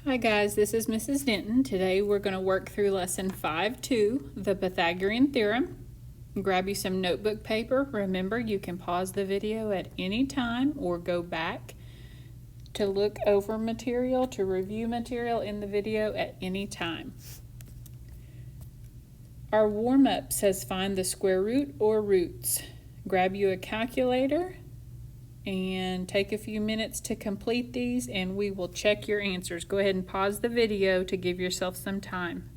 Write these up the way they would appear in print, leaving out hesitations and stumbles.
Hi guys, this is Mrs. Denton. Today we're going to work through lesson 5-2, the Pythagorean theorem. Grab you some notebook paper. Remember, you can pause the video at any time or go back to look over material, to review material in the video at any time. Our warm-up says find the square root or roots. Grab you a calculator and take a few minutes to complete these, and we will check your answers. Go ahead and pause the video to give yourself some time.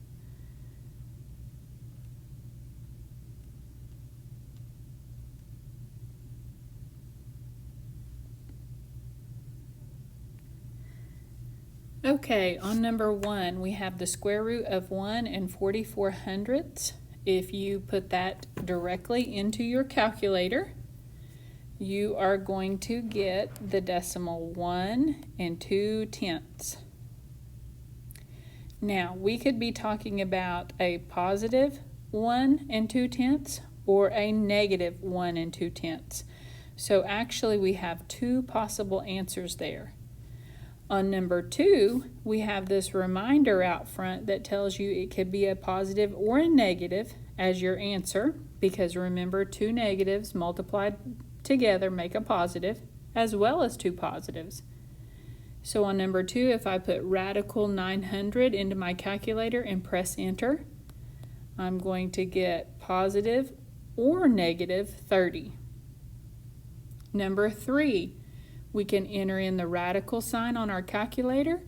Okay, on number 1, we have the square root of 1 and 44/100ths. If you put that directly into your calculator, you are going to get the decimal 1 and 2/10. Now, we could be talking about a positive 1 and 2/10 or a negative 1 and 2/10. So actually we have two possible answers there. On number 2, we have this reminder out front that tells you it could be a positive or a negative as your answer, because remember, two negatives multiplied together make a positive, as well as two positives. So on number 2, if I put radical 900 into my calculator and press enter, I'm going to get positive or negative 30. Number 3, we can enter in the radical sign on our calculator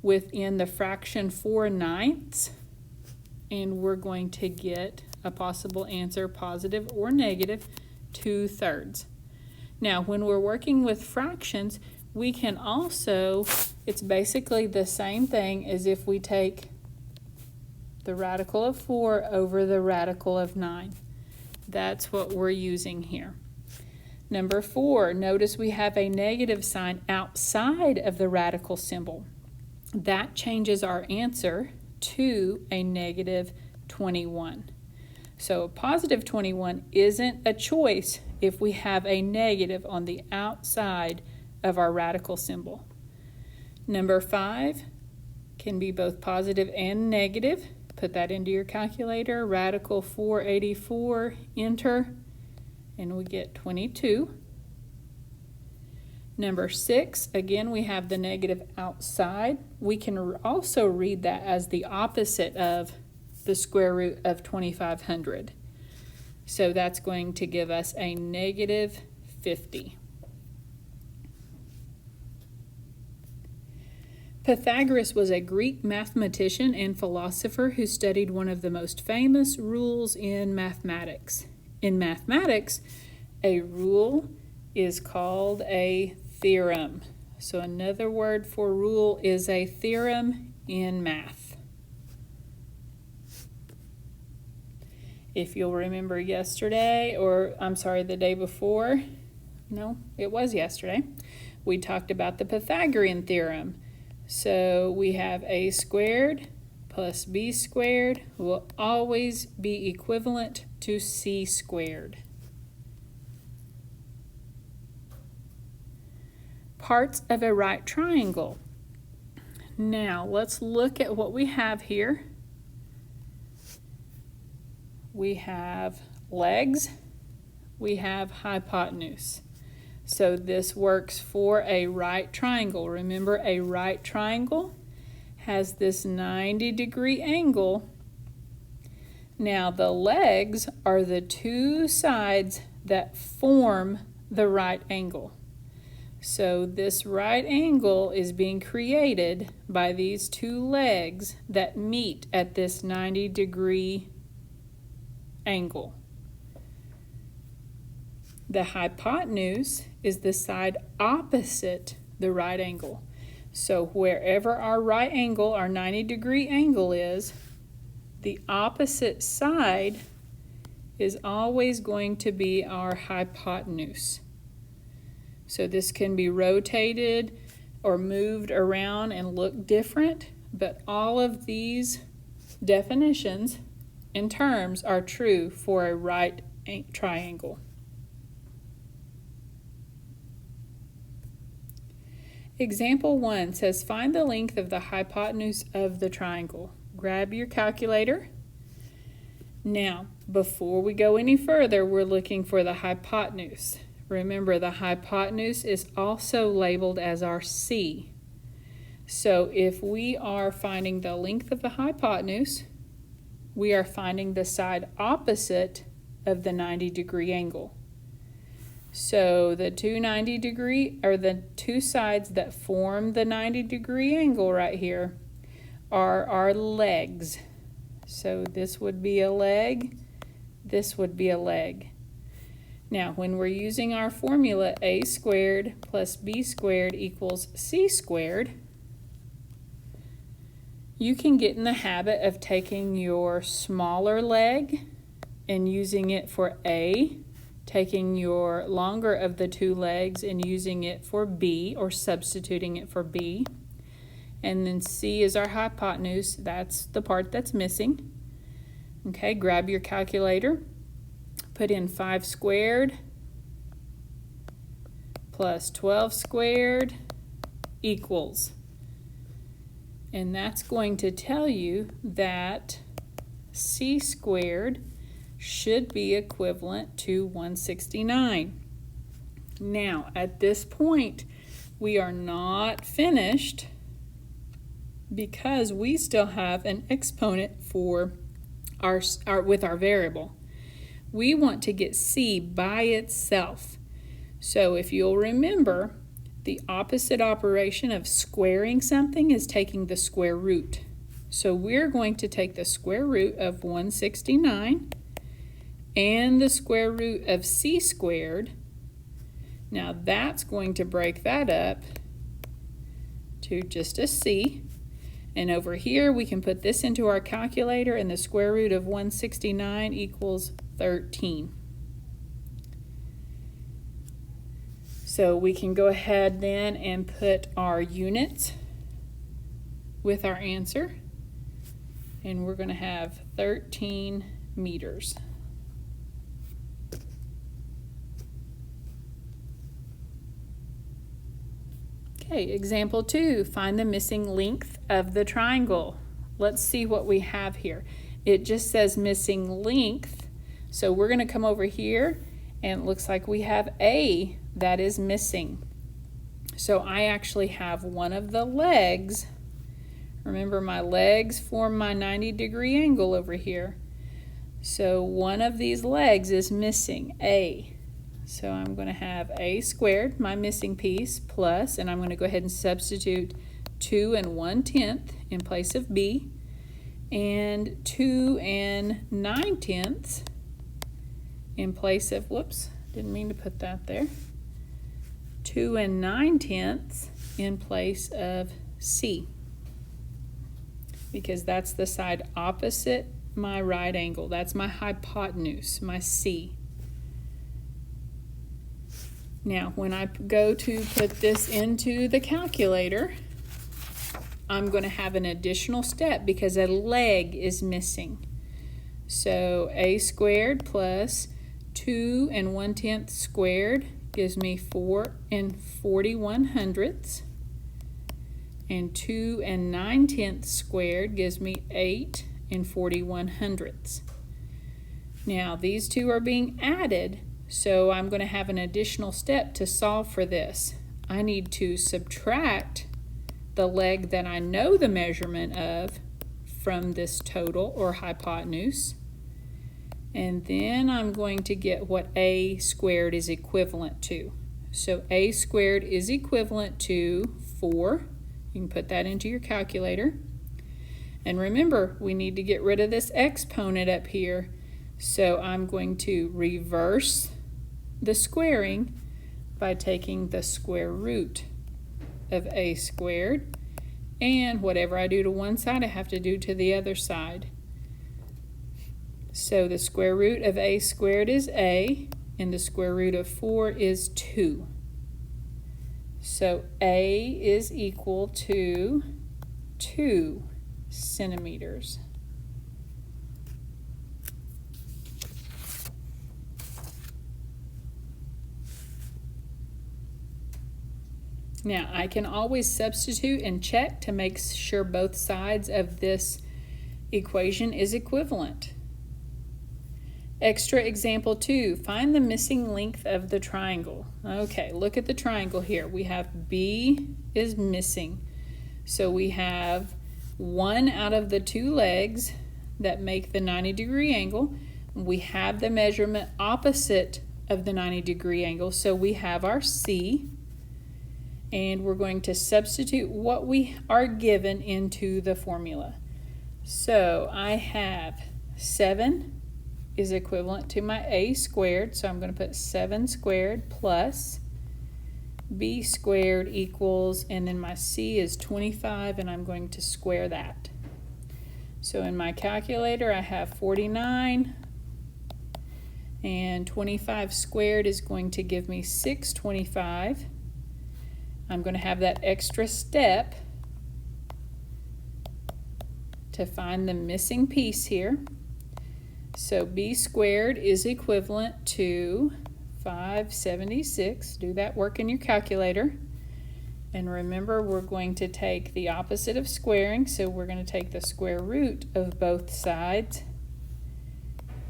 within the fraction 4/9, and we're going to get a possible answer, positive or negative 2/3. Now, when we're working with fractions, we can also, it's basically the same thing as if we take the radical of 4 over the radical of 9. That's what we're using here. Number 4, notice we have a negative sign outside of the radical symbol. That changes our answer to a negative 21. So a positive 21 isn't a choice if we have a negative on the outside of our radical symbol. Number 5 can be both positive and negative. Put that into your calculator. Radical 484, enter, and we get 22. Number 6, again, we have the negative outside. We can also read that as the opposite of the square root of 2500. So that's going to give us a negative 50. Pythagoras was a Greek mathematician and philosopher who studied one of the most famous rules in mathematics. In mathematics, a rule is called a theorem. So another word for rule is a theorem in math. If you'll remember yesterday, or I'm sorry, the day before, no, it was yesterday, we talked about the Pythagorean theorem. So we have a squared plus b squared will always be equivalent to c squared. Parts of a right triangle. Now let's look at what we have here. We have legs, we have hypotenuse. So this works for a right triangle. Remember, a right triangle has this 90-degree angle. Now the legs are the two sides that form the right angle. So this right angle is being created by these two legs that meet at this 90-degree angle. The hypotenuse is the side opposite the right angle. So wherever our right angle, our 90-degree angle is, the opposite side is always going to be our hypotenuse. So this can be rotated or moved around and look different, but all of these definitions and terms are true for a right triangle. Example 1 says find the length of the hypotenuse of the triangle. Grab your calculator. Now, before we go any further, we're looking for the hypotenuse. Remember, the hypotenuse is also labeled as our C. So if we are finding the length of the hypotenuse, we are finding the side opposite of the 90-degree angle. So the the two sides that form the 90-degree angle right here are our legs. So this would be a leg, this would be a leg. Now, when we're using our formula a squared plus b squared equals c squared, you can get in the habit of taking your smaller leg and using it for A, taking your longer of the two legs and using it for B, or substituting it for B. And then C is our hypotenuse. That's the part that's missing. Okay, grab your calculator. Put in 5 squared plus 12 squared equals. And that's going to tell you that C squared should be equivalent to 169. Now, at this point, we are not finished because we still have an exponent for with our variable. We want to get C by itself. So if you'll remember, the opposite operation of squaring something is taking the square root. So we're going to take the square root of 169 and the square root of C squared. Now that's going to break that up to just a C. And over here we can put this into our calculator, and the square root of 169 equals 13. So we can go ahead then and put our units with our answer, and we're going to have 13 meters. Okay, example 2, find the missing length of the triangle. Let's see what we have here. It just says missing length, so we're going to come over here, and it looks like we have A that is missing. So I actually have one of the legs. Remember, my legs form my 90-degree angle over here. So one of these legs is missing, A. So I'm going to have A squared, my missing piece, plus, and I'm going to go ahead and substitute 2 1/10 in place of B, and 2 9/10 in place of, whoops, didn't mean to put that there, 2 9/10 in place of C, because that's the side opposite my right angle. That's my hypotenuse, my C. Now, when I go to put this into the calculator, I'm going to have an additional step because a leg is missing. So A squared plus 2 1/10 squared gives me 4 41/100ths. And 2 9/10 squared gives me 8 41/100ths. Now, these two are being added, so I'm going to have an additional step to solve for this. I need to subtract the leg that I know the measurement of from this total or hypotenuse. And then I'm going to get what A squared is equivalent to. So A squared is equivalent to 4. You can put that into your calculator. And remember, we need to get rid of this exponent up here. So I'm going to reverse the squaring by taking the square root of A squared, and whatever I do to one side I have to do to the other side. So the square root of A squared is A, and the square root of 4 is 2. So A is equal to 2 centimeters. Now, I can always substitute and check to make sure both sides of this equation is equivalent. Extra example 2, find the missing length of the triangle. Okay, look at the triangle here. We have B is missing. So we have one out of the two legs that make the 90-degree angle. We have the measurement opposite of the 90-degree angle. So we have our C. And we're going to substitute what we are given into the formula. So I have 7 is equivalent to my A squared, so I'm going to put 7 squared plus B squared equals, and then my C is 25, and I'm going to square that. So in my calculator I have 49, and 25 squared is going to give me 625. I'm going to have that extra step to find the missing piece here. So B squared is equivalent to 576. Do that work in your calculator. And remember, we're going to take the opposite of squaring, so we're going to take the square root of both sides.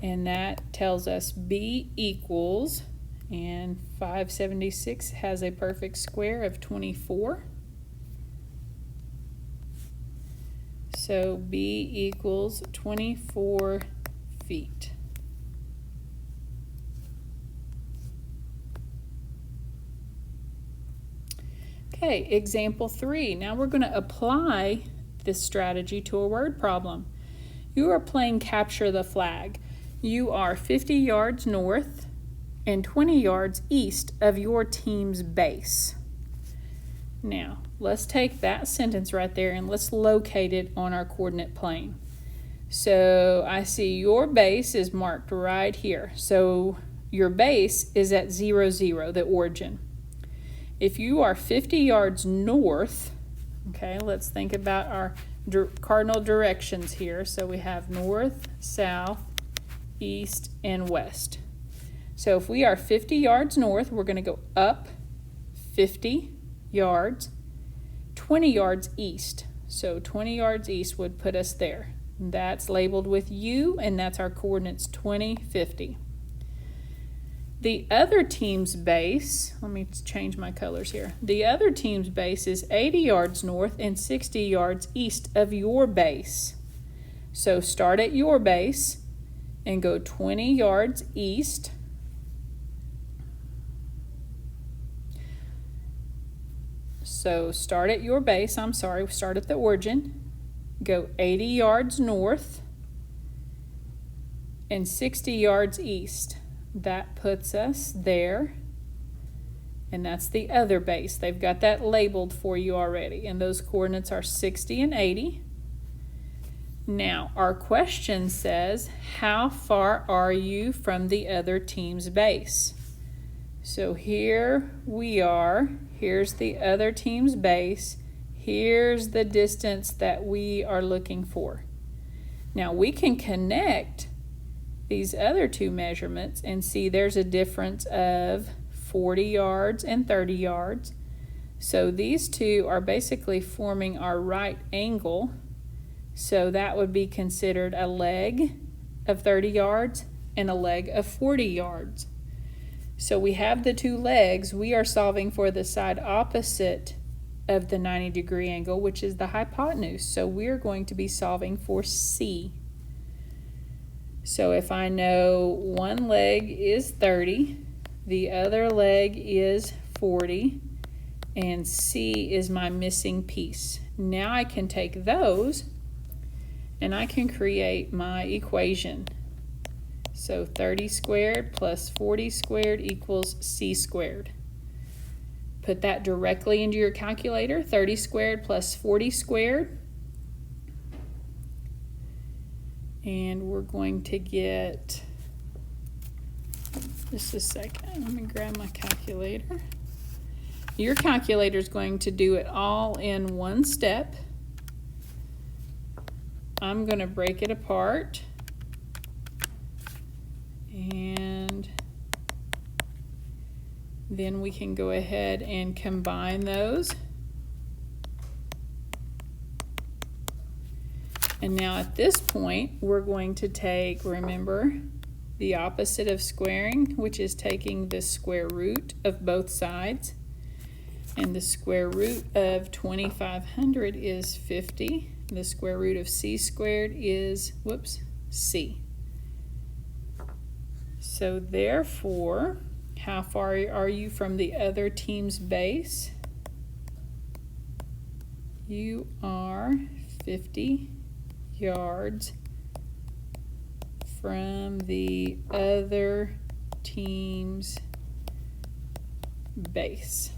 And that tells us B equals, and 576 has a perfect square of 24. So B equals 24 feet. Okay, example 3. Now we're going to apply this strategy to a word problem. You are playing capture the flag. You are 50 yards north and 20 yards east of your team's base. Now, let's take that sentence right there and let's locate it on our coordinate plane. So I see your base is marked right here. So your base is at 0, 0, the origin. If you are 50 yards north, okay, let's think about our cardinal directions here. So we have north, south, east, and west. So if we are 50 yards north, we're going to go up 50 yards, 20 yards east. So 20 yards east would put us there. That's labeled with U, and that's our coordinates 20, 50. The other team's base, let me change my colors here. The other team's base is 80 yards north and 60 yards east of your base. So start at your base and go 20 yards east. So start at your base, start at the origin, go 80 yards north and 60 yards east. That puts us there, and that's the other base. They've got that labeled for you already, and those coordinates are 60 and 80. Now, our question says, how far are you from the other team's base? So here we are. Here's the other team's base. Here's the distance that we are looking for. Now we can connect these other two measurements and see there's a difference of 40 yards and 30 yards. So these two are basically forming our right angle. So that would be considered a leg of 30 yards and a leg of 40 yards. So we have the two legs. We are solving for the side opposite of the 90-degree angle, which is the hypotenuse. So we're going to be solving for C. So if I know one leg is 30, the other leg is 40, and C is my missing piece. Now I can take those and I can create my equation. So 30 squared plus 40 squared equals C squared. Put that directly into your calculator. 30 squared plus 40 squared. And we're going to get, just a second, let me grab my calculator. Your calculator is going to do it all in one step. I'm going to break it apart. And Then we can go ahead and combine those. And now at this point, we're going to take, remember, the opposite of squaring, which is taking the square root of both sides. And the square root of 2500 is 50. The square root of c squared is, c. So therefore, how far are you from the other team's base? You are 50 yards from the other team's base.